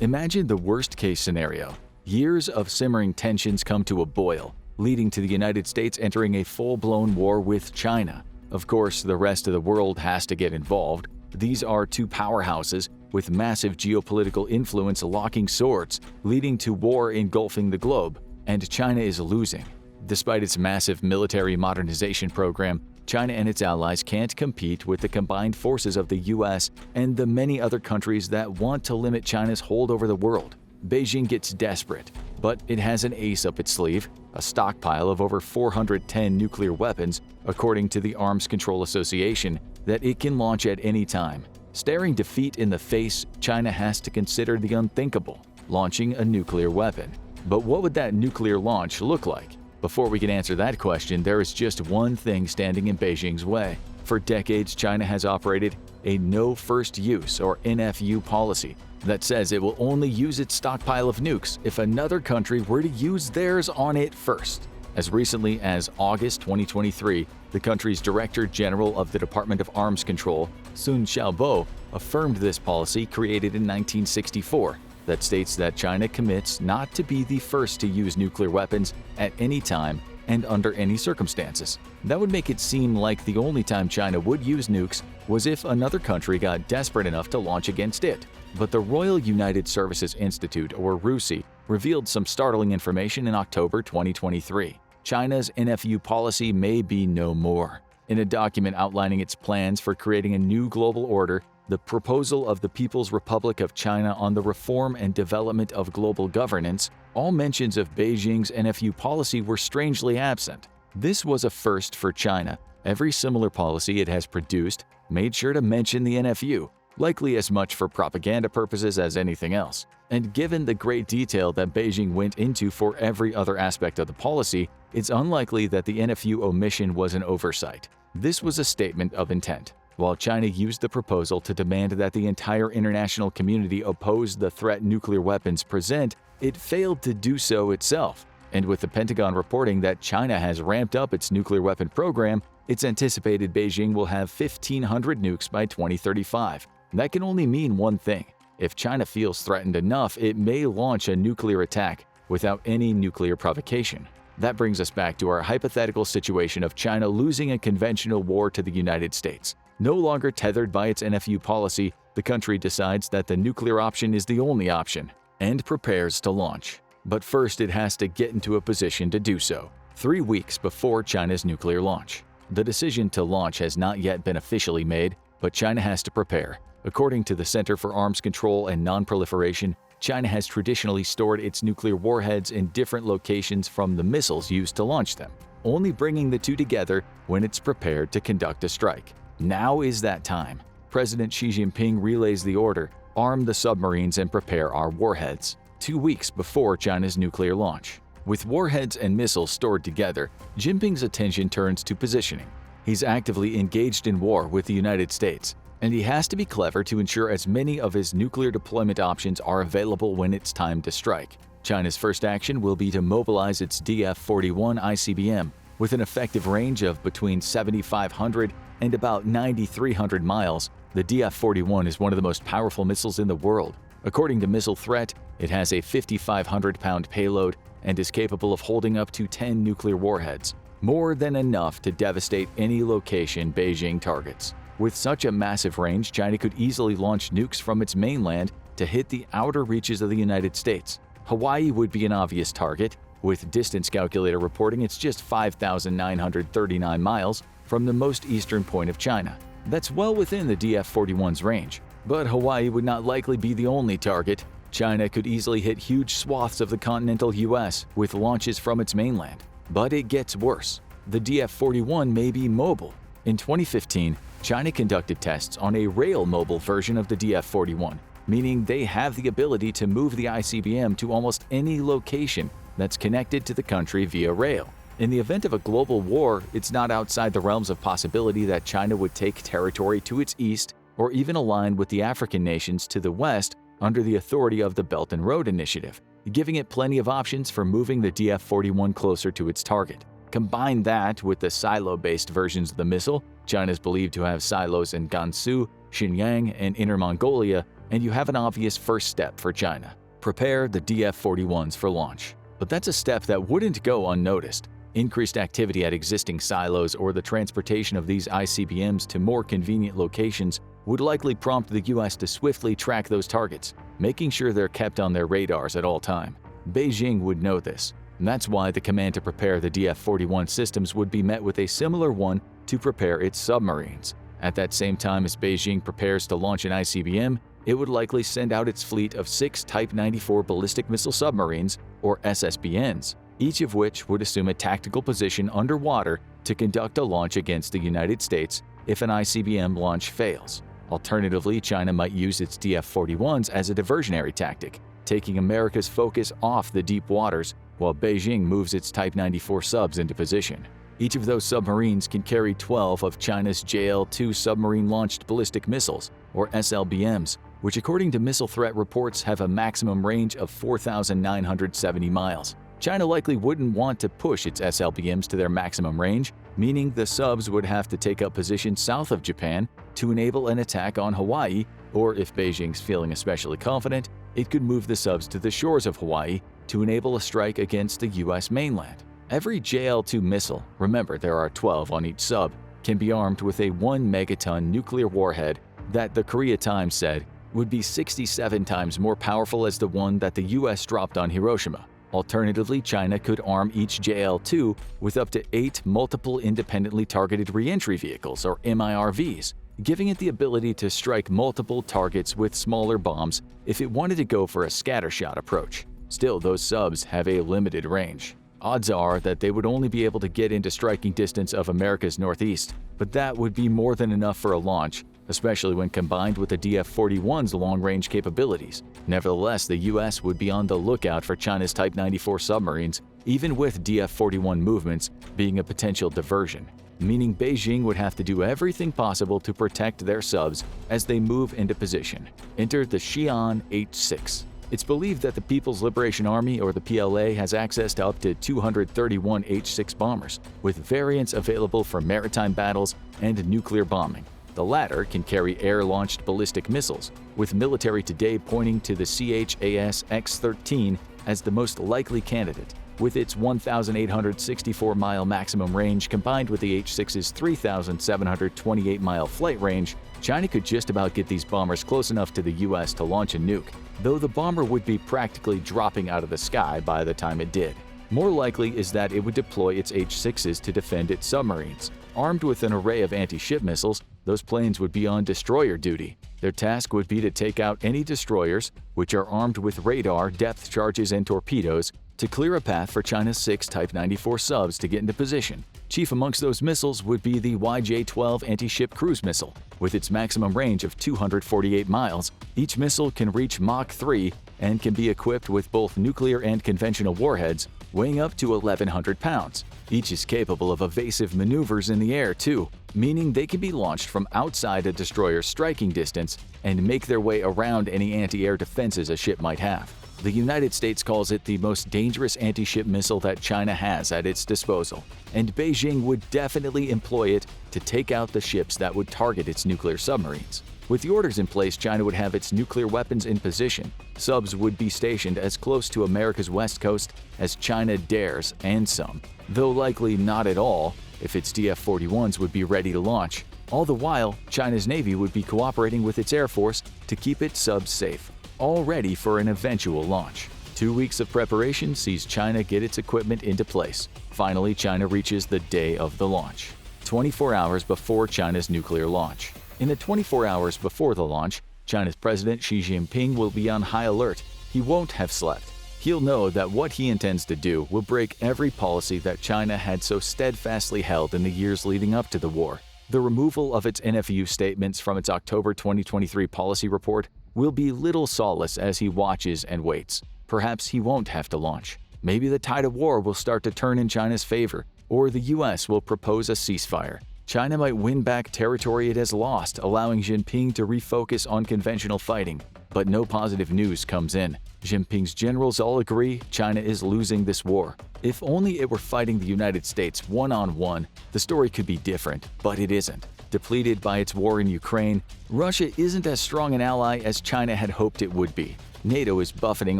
Imagine the worst-case scenario. Years of simmering tensions come to a boil, leading to the United States entering a full-blown war with China. Of course, the rest of the world has to get involved. These are two powerhouses with massive geopolitical influence locking swords, leading to war engulfing the globe, and China is losing. Despite its massive military modernization program, China and its allies can't compete with the combined forces of the US and the many other countries that want to limit China's hold over the world. Beijing gets desperate, but it has an ace up its sleeve, a stockpile of over 410 nuclear weapons, according to the Arms Control Association, that it can launch at any time. Staring defeat in the face, China has to consider the unthinkable, launching a nuclear weapon. But what would that nuclear launch look like? Before we can answer that question, there is just one thing standing in Beijing's way. For decades, China has operated a no first use or NFU policy that says it will only use its stockpile of nukes if another country were to use theirs on it first. As recently as August 2023, the country's Director General of the Department of Arms Control, Sun Xiaobo, affirmed this policy created in 1964 that states that China commits not to be the first to use nuclear weapons at any time and under any circumstances. That would make it seem like the only time China would use nukes was if another country got desperate enough to launch against it. But the Royal United Services Institute, or RUSI, revealed some startling information in October 2023. China's NFU policy may be no more. In a document outlining its plans for creating a new global order, the Proposal of the People's Republic of China on the Reform and Development of Global Governance, all mentions of Beijing's NFU policy were strangely absent. This was a first for China. Every similar policy it has produced made sure to mention the NFU, likely as much for propaganda purposes as anything else. And given the great detail that Beijing went into for every other aspect of the policy, it's unlikely that the NFU omission was an oversight. This was a statement of intent. While China used the proposal to demand that the entire international community oppose the threat nuclear weapons present, it failed to do so itself. And with the Pentagon reporting that China has ramped up its nuclear weapon program, it's anticipated Beijing will have 1,500 nukes by 2035. That can only mean one thing. If China feels threatened enough, it may launch a nuclear attack without any nuclear provocation. That brings us back to our hypothetical situation of China losing a conventional war to the United States. No longer tethered by its NFU policy, the country decides that the nuclear option is the only option and prepares to launch. But first, it has to get into a position to do so, 3 weeks before China's nuclear launch. The decision to launch has not yet been officially made, but China has to prepare. According to the Center for Arms Control and Non-Proliferation, China has traditionally stored its nuclear warheads in different locations from the missiles used to launch them, only bringing the two together when it's prepared to conduct a strike. Now is that time. President Xi Jinping relays the order, arm the submarines and prepare our warheads, 2 weeks before China's nuclear launch. With warheads and missiles stored together, Jinping's attention turns to positioning. He's actively engaged in war with the United States, and he has to be clever to ensure as many of his nuclear deployment options are available when it's time to strike. China's first action will be to mobilize its DF-41 ICBM with an effective range of between 7,500 and about 9,300 miles. The DF-41 is one of the most powerful missiles in the world. According to Missile Threat, it has a 5,500-pound payload and is capable of holding up to 10 nuclear warheads, more than enough to devastate any location Beijing targets. With such a massive range, China could easily launch nukes from its mainland to hit the outer reaches of the United States. Hawaii would be an obvious target, with Distance Calculator reporting it's just 5,939 miles from the most eastern point of China. That's well within the DF-41's range. But Hawaii would not likely be the only target. China could easily hit huge swaths of the continental US with launches from its mainland. But it gets worse. The DF-41 may be mobile. In 2015, China conducted tests on a rail-mobile version of the DF-41, meaning they have the ability to move the ICBM to almost any location that's connected to the country via rail. In the event of a global war, it's not outside the realms of possibility that China would take territory to its east or even align with the African nations to the west under the authority of the Belt and Road Initiative, giving it plenty of options for moving the DF-41 closer to its target. Combine that with the silo-based versions of the missile. China is believed to have silos in Gansu, Xinjiang, and Inner Mongolia, and you have an obvious first step for China. Prepare the DF-41s for launch. But that's a step that wouldn't go unnoticed. Increased activity at existing silos or the transportation of these ICBMs to more convenient locations would likely prompt the US to swiftly track those targets, making sure they're kept on their radars at all time. Beijing would know this, and that's why the command to prepare the DF-41 systems would be met with a similar one to prepare its submarines. At that same time as Beijing prepares to launch an ICBM, it would likely send out its fleet of 6 Type 94 ballistic missile submarines, or SSBNs, each of which would assume a tactical position underwater to conduct a launch against the United States if an ICBM launch fails. Alternatively, China might use its DF-41s as a diversionary tactic, taking America's focus off the deep waters while Beijing moves its Type 94 subs into position. Each of those submarines can carry 12 of China's JL-2 submarine-launched ballistic missiles, or SLBMs, which according to missile threat reports have a maximum range of 4,970 miles. China likely wouldn't want to push its SLBMs to their maximum range, meaning the subs would have to take up positions south of Japan to enable an attack on Hawaii, or if Beijing's feeling especially confident, it could move the subs to the shores of Hawaii to enable a strike against the US mainland. Every JL-2 missile, remember there are 12 on each sub, can be armed with a 1 megaton nuclear warhead that the Korea Times said would be 67 times more powerful as the one that the US dropped on Hiroshima. Alternatively, China could arm each JL-2 with up to 8 multiple independently targeted reentry vehicles, or MIRVs, giving it the ability to strike multiple targets with smaller bombs if it wanted to go for a scattershot approach. Still, those subs have a limited range. Odds are that they would only be able to get into striking distance of America's northeast, but that would be more than enough for a launch, especially when combined with the DF-41's long-range capabilities. Nevertheless, the US would be on the lookout for China's Type 94 submarines, even with DF-41 movements being a potential diversion, meaning Beijing would have to do everything possible to protect their subs as they move into position. Enter the Xi'an H-6. It's believed that the People's Liberation Army, or the PLA, has access to up to 231 H-6 bombers, with variants available for maritime battles and nuclear bombing. The latter can carry air-launched ballistic missiles, with military today pointing to the CHAS X-13 as the most likely candidate. With its 1,864-mile maximum range combined with the H-6's 3,728-mile flight range, China could just about get these bombers close enough to the US to launch a nuke, though the bomber would be practically dropping out of the sky by the time it did. More likely is that it would deploy its H-6s to defend its submarines. Armed with an array of anti-ship missiles, those planes would be on destroyer duty. Their task would be to take out any destroyers, which are armed with radar, depth charges, and torpedoes, to clear a path for China's 6 Type 94 subs to get into position. Chief amongst those missiles would be the YJ-12 anti-ship cruise missile. With its maximum range of 248 miles, each missile can reach Mach 3 and can be equipped with both nuclear and conventional warheads, weighing up to 1,100 pounds. Each is capable of evasive maneuvers in the air, too, meaning they can be launched from outside a destroyer's striking distance and make their way around any anti-air defenses a ship might have. The United States calls it the most dangerous anti-ship missile that China has at its disposal, and Beijing would definitely employ it to take out the ships that would target its nuclear submarines. With the orders in place, China would have its nuclear weapons in position. Subs would be stationed as close to America's west coast as China dares, and some, though likely not at all, if its DF-41s would be ready to launch. All the while, China's Navy would be cooperating with its Air Force to keep its subs safe, all ready for an eventual launch. 2 weeks of preparation sees China get its equipment into place. Finally, China reaches the day of the launch, 24 hours before China's nuclear launch. In the 24 hours before the launch, China's President Xi Jinping will be on high alert. He won't have slept. He'll know that what he intends to do will break every policy that China had so steadfastly held in the years leading up to the war. The removal of its NFU statements from its October 2023 policy report will be little solace as he watches and waits. Perhaps he won't have to launch. Maybe the tide of war will start to turn in China's favor, or the US will propose a ceasefire. China might win back territory it has lost, allowing Jinping to refocus on conventional fighting. But no positive news comes in. Jinping's generals all agree China is losing this war. If only it were fighting the United States one-on-one, the story could be different, but it isn't. Depleted by its war in Ukraine, Russia isn't as strong an ally as China had hoped it would be. NATO is buffeting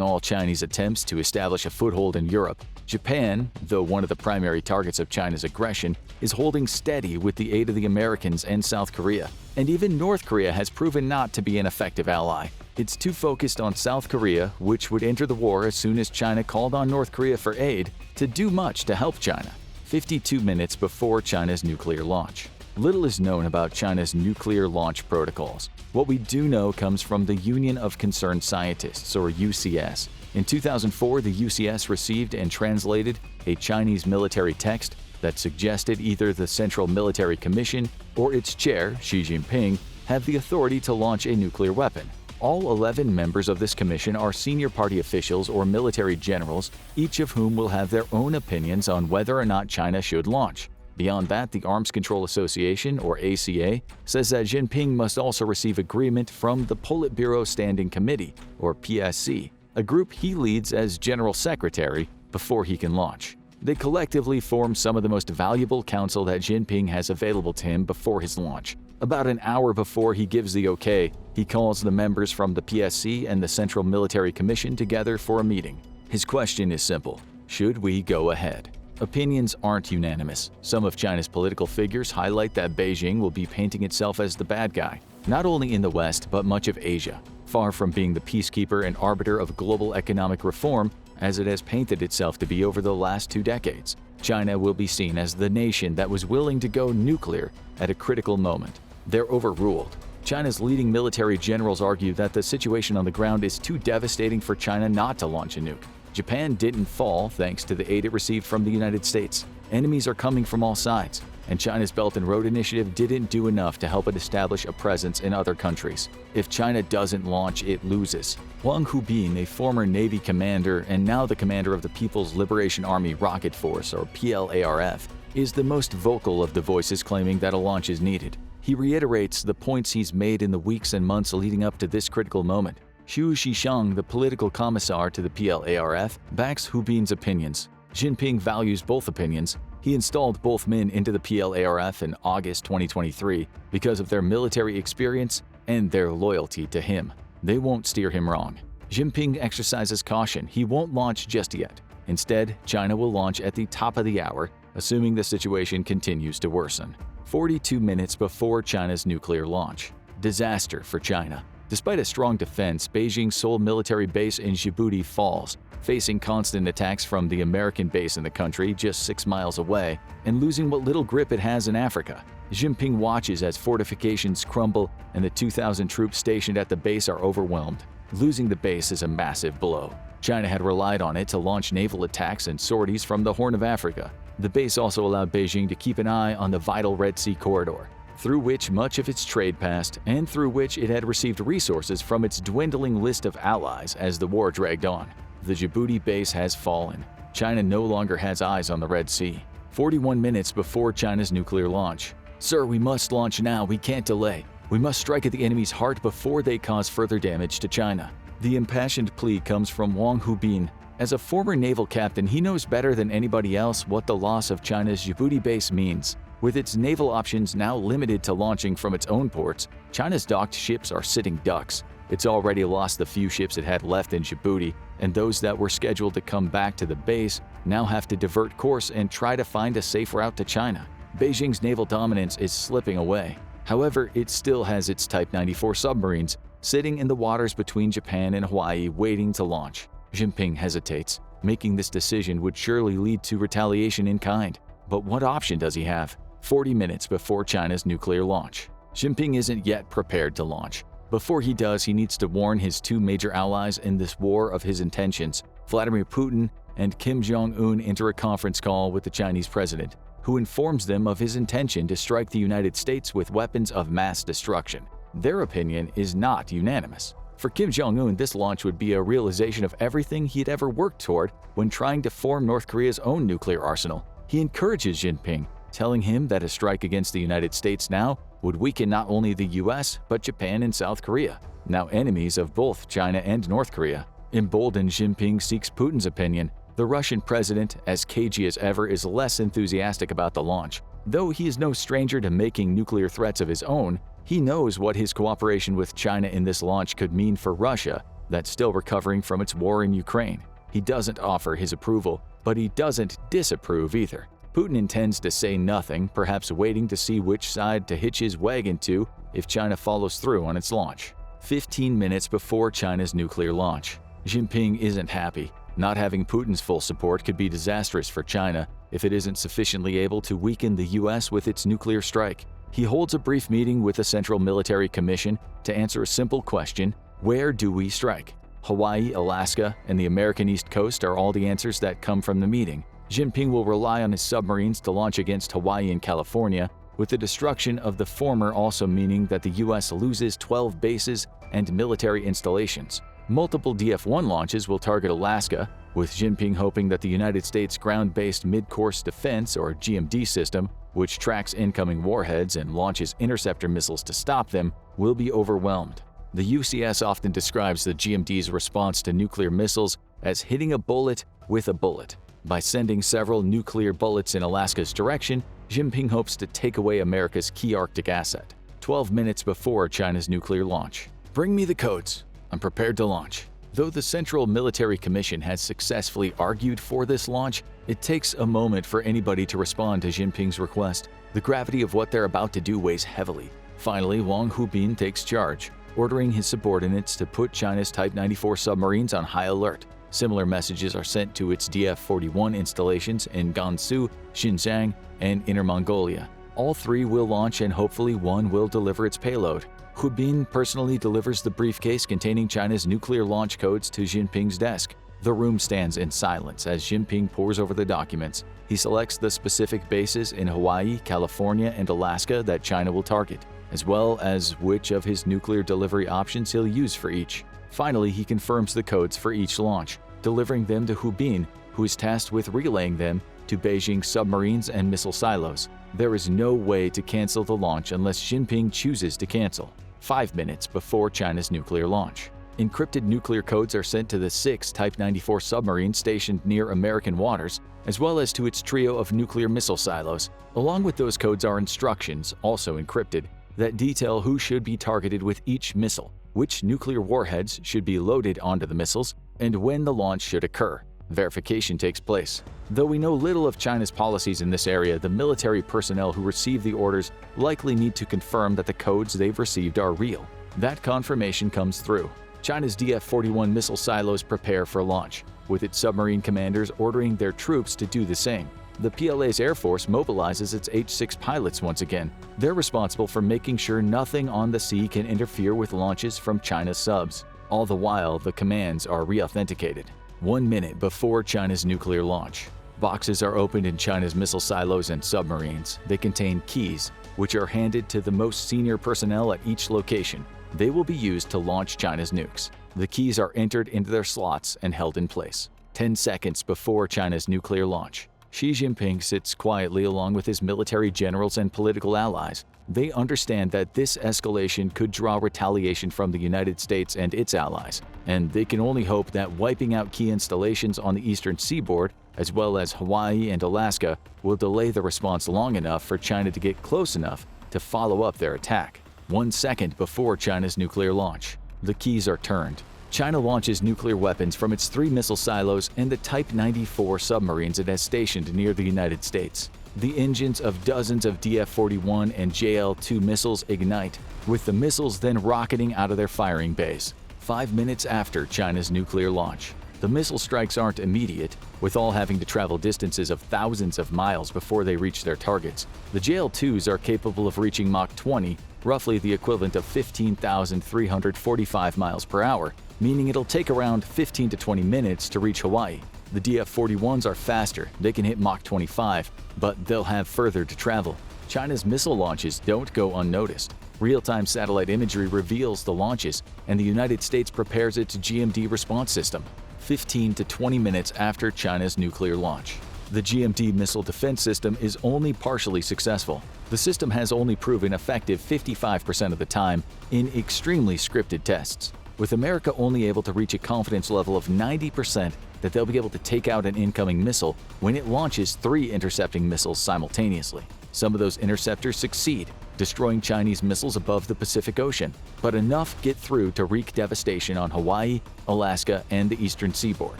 all Chinese attempts to establish a foothold in Europe. Japan, though one of the primary targets of China's aggression, is holding steady with the aid of the Americans and South Korea. And even North Korea has proven not to be an effective ally. It's too focused on South Korea, which would enter the war as soon as China called on North Korea for aid, to do much to help China. 52 minutes before China's nuclear launch. Little is known about China's nuclear launch protocols. What we do know comes from the Union of Concerned Scientists, or UCS. In 2004, the UCS received and translated a Chinese military text that suggested either the Central Military Commission or its chair, Xi Jinping, have the authority to launch a nuclear weapon. All 11 members of this commission are senior party officials or military generals, each of whom will have their own opinions on whether or not China should launch. Beyond that, the Arms Control Association, or ACA, says that Jinping must also receive agreement from the Politburo Standing Committee, or PSC, a group he leads as General Secretary, before he can launch. They collectively form some of the most valuable counsel that Jinping has available to him before his launch. About an hour before he gives the okay, he calls the members from the PSC and the Central Military Commission together for a meeting. His question is simple: should we go ahead? Opinions aren't unanimous. Some of China's political figures highlight that Beijing will be painting itself as the bad guy, not only in the West but much of Asia. Far from being the peacekeeper and arbiter of global economic reform, as it has painted itself to be over the last 2 decades, China will be seen as the nation that was willing to go nuclear at a critical moment. They're overruled. China's leading military generals argue that the situation on the ground is too devastating for China not to launch a nuke. Japan didn't fall thanks to the aid it received from the United States. Enemies are coming from all sides, and China's Belt and Road Initiative didn't do enough to help it establish a presence in other countries. If China doesn't launch, it loses. Wang Hubin, a former Navy commander and now the commander of the People's Liberation Army Rocket Force, or PLARF, is the most vocal of the voices claiming that a launch is needed. He reiterates the points he's made in the weeks and months leading up to this critical moment. Xu Shishang, the political commissar to the PLARF, backs Hubin's opinions. Jinping values both opinions. He installed both men into the PLARF in August 2023 because of their military experience and their loyalty to him. They won't steer him wrong. Jinping exercises caution. He won't launch just yet. Instead, China will launch at the top of the hour, assuming the situation continues to worsen. 42 minutes before China's nuclear launch. Disaster for China. Despite a strong defense, Beijing's sole military base in Djibouti falls, facing constant attacks from the American base in the country just 6 miles away and losing what little grip it has in Africa. Jinping watches as fortifications crumble and the 2,000 troops stationed at the base are overwhelmed. Losing the base is a massive blow. China had relied on it to launch naval attacks and sorties from the Horn of Africa. The base also allowed Beijing to keep an eye on the vital Red Sea corridor, through which much of its trade passed and through which it had received resources from its dwindling list of allies as the war dragged on. The Djibouti base has fallen. China no longer has eyes on the Red Sea. 41 minutes before China's nuclear launch. Sir, we must launch now. We can't delay. We must strike at the enemy's heart before they cause further damage to China. The impassioned plea comes from Wang Hubin. As a former naval captain, he knows better than anybody else what the loss of China's Djibouti base means. With its naval options now limited to launching from its own ports, China's docked ships are sitting ducks. It's already lost the few ships it had left in Djibouti, and those that were scheduled to come back to the base now have to divert course and try to find a safe route to China. Beijing's naval dominance is slipping away. However, it still has its Type 94 submarines sitting in the waters between Japan and Hawaii waiting to launch. Jinping hesitates. Making this decision would surely lead to retaliation in kind. But what option does he have? 40 minutes before China's nuclear launch. Jinping isn't yet prepared to launch. Before he does, he needs to warn his 2 major allies in this war of his intentions. Vladimir Putin and Kim Jong-un enter a conference call with the Chinese president, who informs them of his intention to strike the United States with weapons of mass destruction. Their opinion is not unanimous. For Kim Jong-un, this launch would be a realization of everything he had ever worked toward when trying to form North Korea's own nuclear arsenal. He encourages Jinping telling him that a strike against the United States now would weaken not only the US, but Japan and South Korea, now enemies of both China and North Korea. Emboldened, Jinping seeks Putin's opinion. The Russian president, as cagey as ever, is less enthusiastic about the launch. Though he is no stranger to making nuclear threats of his own, he knows what his cooperation with China in this launch could mean for Russia, that's still recovering from its war in Ukraine. He doesn't offer his approval, but he doesn't disapprove either. Putin intends to say nothing, perhaps waiting to see which side to hitch his wagon to if China follows through on its launch. 15 minutes before China's nuclear launch. Jinping isn't happy. Not having Putin's full support could be disastrous for China if it isn't sufficiently able to weaken the US with its nuclear strike. He holds a brief meeting with the Central Military Commission to answer a simple question: where do we strike? Hawaii, Alaska, and the American East Coast are all the answers that come from the meeting. Jinping will rely on his submarines to launch against Hawaii and California, with the destruction of the former also meaning that the US loses 12 bases and military installations. Multiple DF-1 launches will target Alaska, with Jinping hoping that the United States Ground-Based Mid-Course Defense, or GMD system, which tracks incoming warheads and launches interceptor missiles to stop them, will be overwhelmed. The UCS often describes the GMD's response to nuclear missiles as hitting a bullet with a bullet. By sending several nuclear bullets in Alaska's direction, Jinping hopes to take away America's key Arctic asset. 12 minutes before China's nuclear launch. Bring me the codes. I'm prepared to launch. Though the Central Military Commission has successfully argued for this launch, it takes a moment for anybody to respond to Jinping's request. The gravity of what they're about to do weighs heavily. Finally, Wang Hubin takes charge, ordering his subordinates to put China's Type 94 submarines on high alert. Similar messages are sent to its DF-41 installations in Gansu, Xinjiang, and Inner Mongolia. All three will launch and hopefully one will deliver its payload. Hubin personally delivers the briefcase containing China's nuclear launch codes to Jinping's desk. The room stands in silence as Jinping pores over the documents. He selects the specific bases in Hawaii, California, and Alaska that China will target, as well as which of his nuclear delivery options he'll use for each. Finally, he confirms the codes for each launch, delivering them to Hubin, who is tasked with relaying them to Beijing submarines and missile silos. There is no way to cancel the launch unless Jinping chooses to cancel. 5 minutes before China's nuclear launch. Encrypted nuclear codes are sent to the 6 Type 94 submarines stationed near American waters, as well as to its trio of nuclear missile silos. Along with those codes are instructions, also encrypted, that detail who should be targeted with each missile, which nuclear warheads should be loaded onto the missiles, and when the launch should occur. Verification takes place. Though we know little of China's policies in this area, the military personnel who receive the orders likely need to confirm that the codes they've received are real. That confirmation comes through. China's DF-41 missile silos prepare for launch, with its submarine commanders ordering their troops to do the same. The PLA's Air Force mobilizes its H-6 pilots once again. They're responsible for making sure nothing on the sea can interfere with launches from China's subs. All the while, the commands are re-authenticated. 1 minute before China's nuclear launch. Boxes are opened in China's missile silos and submarines. They contain keys, which are handed to the most senior personnel at each location. They will be used to launch China's nukes. The keys are entered into their slots and held in place. 10 seconds before China's nuclear launch. Xi Jinping sits quietly along with his military generals and political allies. They understand that this escalation could draw retaliation from the United States and its allies, and they can only hope that wiping out key installations on the eastern seaboard, as well as Hawaii and Alaska, will delay the response long enough for China to get close enough to follow up their attack. 1 second before China's nuclear launch. The keys are turned. China launches nuclear weapons from its 3 missile silos and the Type 94 submarines it has stationed near the United States. The engines of dozens of DF-41 and JL-2 missiles ignite, with the missiles then rocketing out of their firing bays. 5 minutes after China's nuclear launch. The missile strikes aren't immediate, with all having to travel distances of thousands of miles before they reach their targets. The JL-2s are capable of reaching Mach 20, roughly the equivalent of 15,345 miles per hour, meaning it'll take around 15 to 20 minutes to reach Hawaii. The DF-41s are faster, they can hit Mach 25, but they'll have further to travel. China's missile launches don't go unnoticed. Real-time satellite imagery reveals the launches, and the United States prepares its GMD response system. 15 to 20 minutes after China's nuclear launch. The GMD missile defense system is only partially successful. The system has only proven effective 55% of the time in extremely scripted tests, with America only able to reach a confidence level of 90% that they'll be able to take out an incoming missile when it launches 3 intercepting missiles simultaneously. Some of those interceptors succeed, destroying Chinese missiles above the Pacific Ocean, but enough get through to wreak devastation on Hawaii, Alaska, and the eastern seaboard.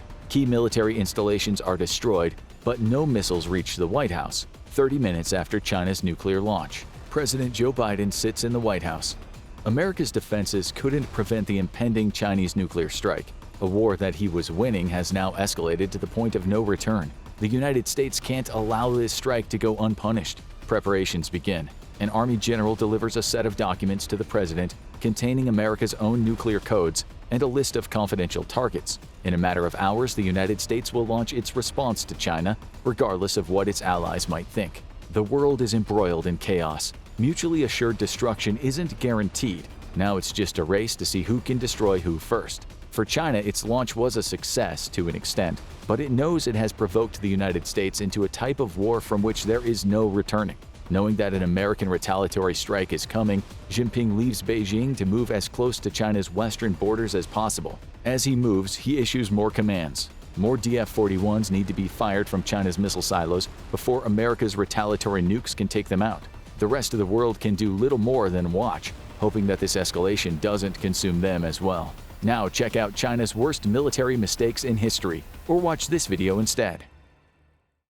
Key military installations are destroyed, but no missiles reach the White House 30 minutes after China's nuclear launch. President Joe Biden sits in the White House. America's defenses couldn't prevent the impending Chinese nuclear strike. A war that he was winning has now escalated to the point of no return. The United States can't allow this strike to go unpunished. Preparations begin. An Army general delivers a set of documents to the president containing America's own nuclear codes and a list of confidential targets. In a matter of hours, the United States will launch its response to China, regardless of what its allies might think. The world is embroiled in chaos. Mutually assured destruction isn't guaranteed. Now it's just a race to see who can destroy who first. For China, its launch was a success to an extent, but it knows it has provoked the United States into a type of war from which there is no returning. Knowing that an American retaliatory strike is coming, Jinping leaves Beijing to move as close to China's western borders as possible. As he moves, he issues more commands. More DF-41s need to be fired from China's missile silos before America's retaliatory nukes can take them out. The rest of the world can do little more than watch, hoping that this escalation doesn't consume them as well. Now check out China's worst military mistakes in history, or watch this video instead.